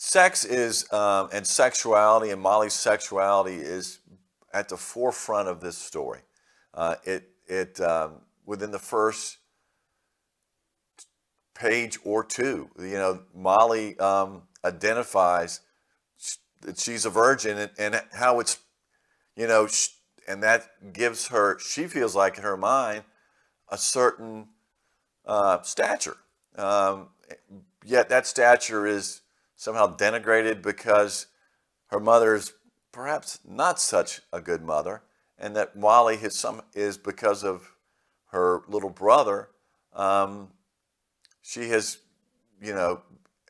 sex is and sexuality, and Molly's sexuality is at the forefront of this story. It within the first page or two, Molly identifies that she's a virgin, and how it's, and that gives her, she feels like in her mind, a certain stature. Yet that stature is somehow denigrated because her mother is perhaps not such a good mother, and that Molly is because of her little brother. She has,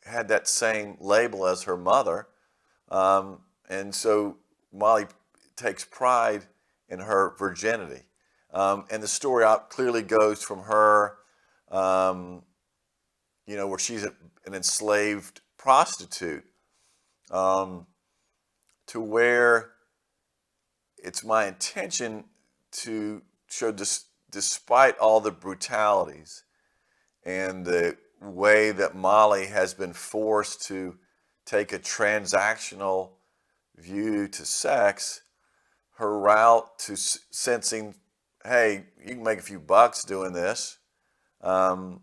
had that same label as her mother, and so Molly takes pride in her virginity. And the story clearly goes from her, where she's an enslaved prostitute, to where it's my intention to show, despite all the brutalities and the way that Molly has been forced to take a transactional view to sex, her route to sensing, hey, you can make a few bucks doing this, to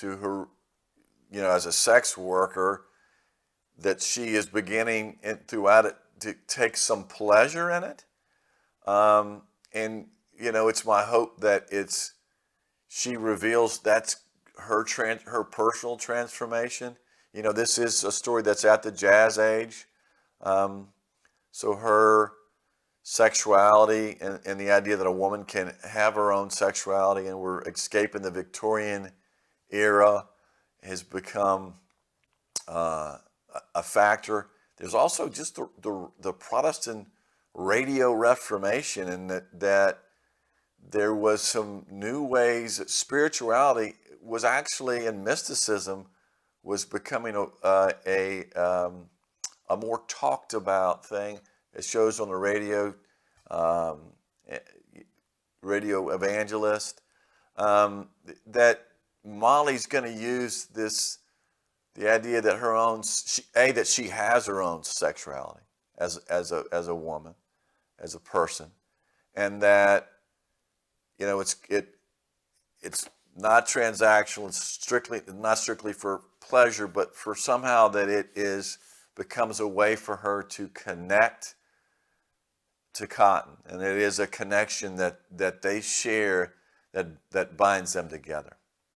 her, as a sex worker, that she is beginning throughout it to take some pleasure in it. And, it's my hope that she reveals that's her personal transformation. This is a story that's at the jazz age. So her sexuality and the idea that a woman can have her own sexuality, and we're escaping the Victorian era, has become a factor. There's also just the Protestant radio reformation, and that there was some new ways that spirituality was actually, and mysticism was becoming a more talked about thing. It shows on the radio, radio evangelist, that Molly's going to use the idea that that she has her own sexuality as a woman, as a person, and that it's not transactional. It's not strictly for pleasure, but for somehow that it becomes a way for her to connect to Cotton, and it is a connection that they share that binds them together.